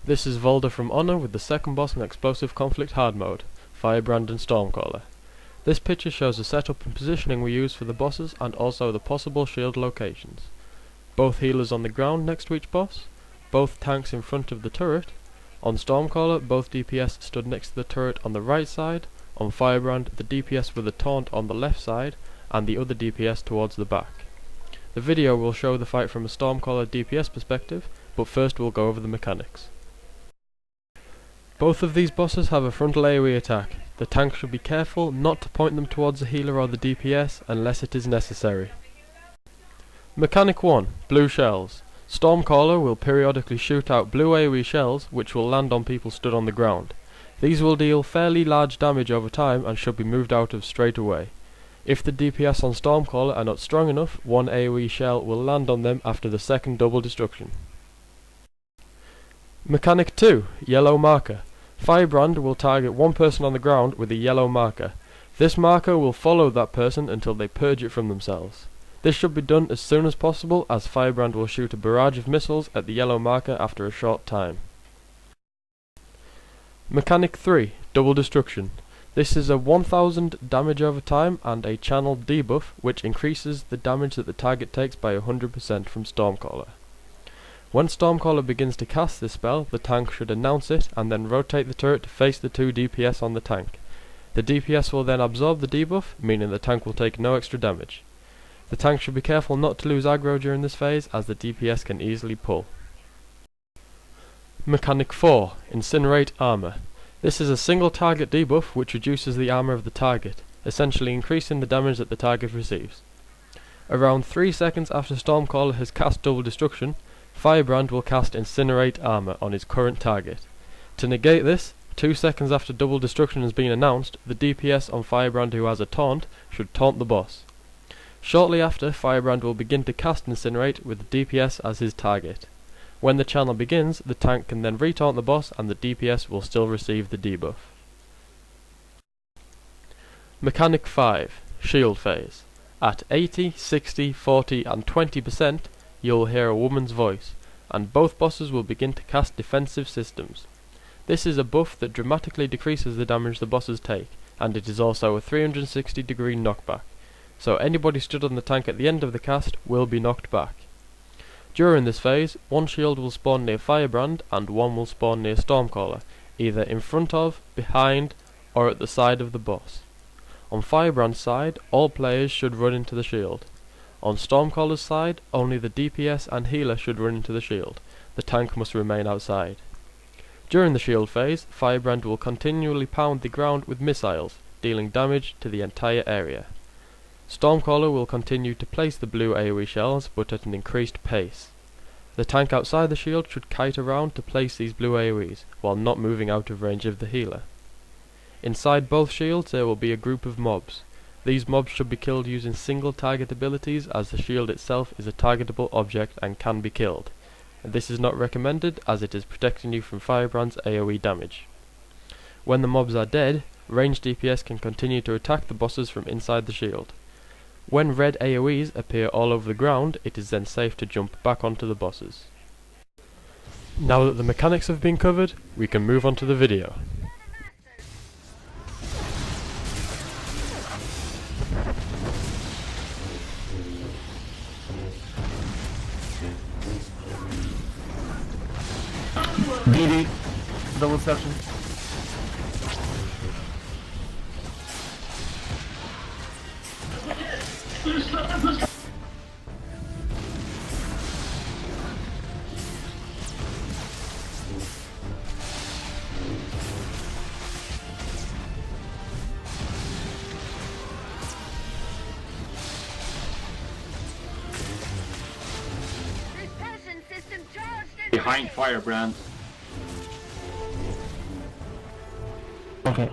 This is Volder from Honor with the second boss in Explosive Conflict Hard Mode, Firebrand and Stormcaller. This picture shows the setup and positioning we use for the bosses and also the possible shield locations. Both healers on the ground next to each boss, both tanks in front of the turret. On Stormcaller, both DPS stood next to the turret on the right side. On Firebrand, the DPS with a taunt on the left side and the other DPS towards the back. The video will show the fight from a Stormcaller DPS perspective, but first we'll go over the mechanics. Both of these bosses have a frontal AoE attack. The tank should be careful not to point them towards the healer or the DPS unless it is necessary. Mechanic 1. Blue shells. Stormcaller will periodically shoot out blue AoE shells which will land on people stood on the ground. These will deal fairly large damage over time and should be moved out of straight away. If the DPS on Stormcaller are not strong enough, one AoE shell will land on them after the second double destruction. Mechanic 2. Yellow marker. Firebrand will target one person on the ground with a yellow marker. This marker will follow that person until they purge it from themselves. This should be done as soon as possible, as Firebrand will shoot a barrage of missiles at the yellow marker after a short time. Mechanic 3. Double destruction. This is a 1000 damage over time and a channeled debuff which increases the damage that the target takes by 100% from Stormcaller. When Stormcaller begins to cast this spell, the tank should announce it and then rotate the turret to face the two DPS on the tank. The DPS will then absorb the debuff, meaning the tank will take no extra damage. The tank should be careful not to lose aggro during this phase, as the DPS can easily pull. Mechanic 4. Incinerate armor. This is a single target debuff which reduces the armor of the target, essentially increasing the damage that the target receives. Around 3 seconds after Stormcaller has cast double destruction, Firebrand will cast Incinerate armor on his current target. To negate this, 2 seconds after double destruction has been announced, the DPS on Firebrand who has a taunt should taunt the boss. Shortly after, Firebrand will begin to cast Incinerate with the DPS as his target. When the channel begins, the tank can then retaunt the boss and the DPS will still receive the debuff. Mechanic 5. Shield phase. At 80, 60, 40 and 20%, you'll hear a woman's voice, and both bosses will begin to cast defensive systems. This is a buff that dramatically decreases the damage the bosses take, and it is also a 360-degree knockback, so anybody stood on the tank at the end of the cast will be knocked back. During this phase, one shield will spawn near Firebrand and one will spawn near Stormcaller, either in front of, behind, or at the side of the boss. On Firebrand's side, all players should run into the shield. On Stormcaller's side, only the DPS and healer should run into the shield. The tank must remain outside. During the shield phase, Firebrand will continually pound the ground with missiles, dealing damage to the entire area. Stormcaller will continue to place the blue AoE shells, but at an increased pace. The tank outside the shield should kite around to place these blue AoEs, while not moving out of range of the healer. Inside both shields there will be a group of mobs. These mobs should be killed using single target abilities, as the shield itself is a targetable object and can be killed. This is not recommended, as it is protecting you from Firebrand's AoE damage. When the mobs are dead, ranged DPS can continue to attack the bosses from inside the shield. When red AoEs appear all over the ground, it is then safe to jump back onto the bosses. Now that the mechanics have been covered, we can move on to the video. DD, double section. Behind Firebrand. Okay.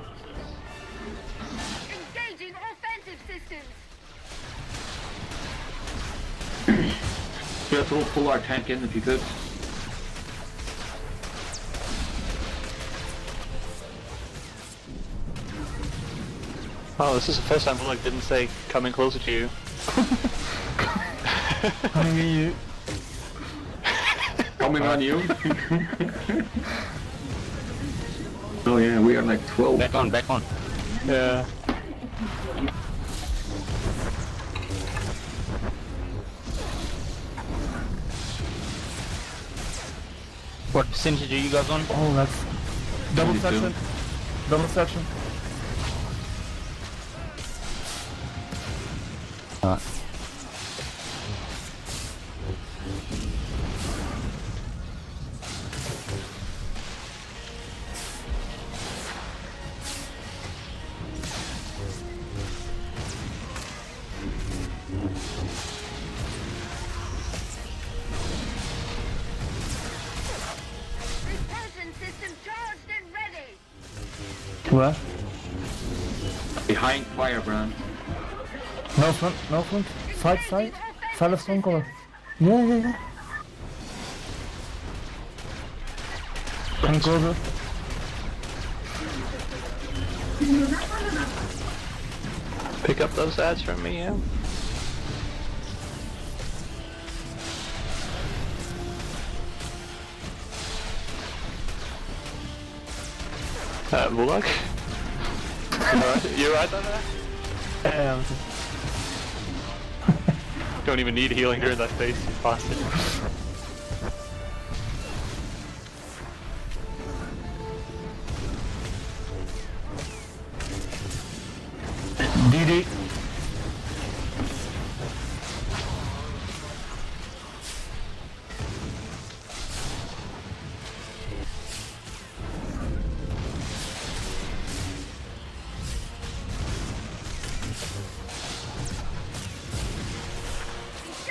Engaging offensive systems. Just will pull our tank in if you could. Oh, this is the first time Bullock didn't say coming closer to you. I mean, you. I Coming on you. Oh yeah, we are like 12. Back on, back on. Yeah. What percentage are you guys on? Oh, that's double 22. section. Double section. Alright. Repulsion system charged and ready. Where? Behind Firebrand. No front, no front. Side, side. Side of Stormcaller. Yeah. Come closer. Pick up those ads from me, yeah. Bullock? You right on that? Yeah. Don't even need healing during that phase, you bastard. DD.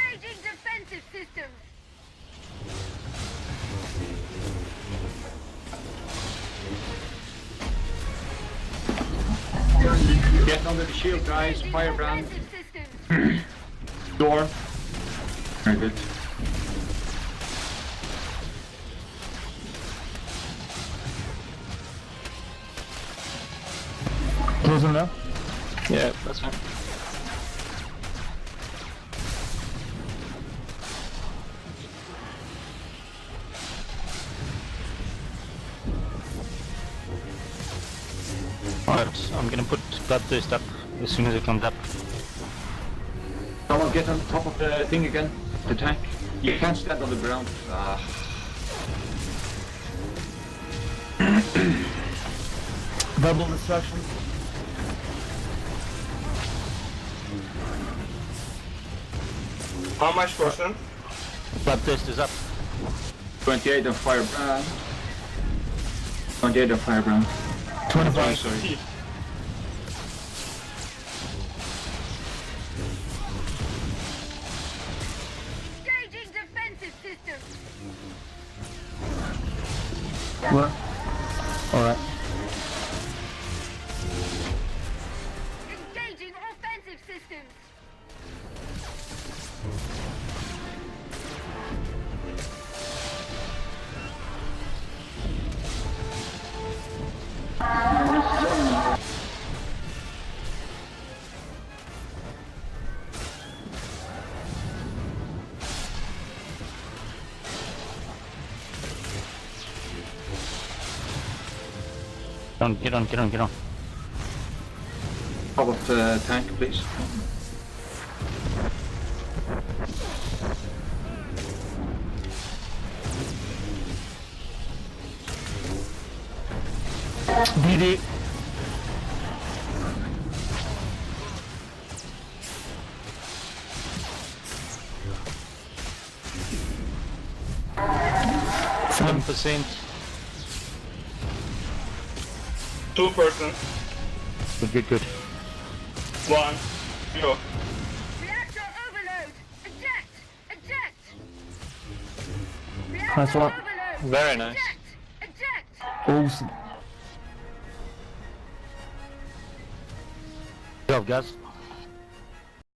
Engaging defensive systems. Get under the shield, guys. Engaging Firebrand. defensive systems. Door. Very good. Close him now. Yeah, that's fine. Alright, I'm gonna put Bloodthirst up as soon as it comes up. Someone get on top of the thing again. The tank. You can't stand on the ground. Double distraction. How much percent? Bloodthirst is up. 28 on Firebrand. 28 on Firebrand. 25. Sorry. Engaging defensive systems. What? Alright. Engaging offensive systems. Get on. Top of the tank, please. DD. Seven percent. 2%. Good. 1, 0. Reactor overload. Eject. Nice Reactor one. overload. Very nice. Eject. Awesome. Good job, guys.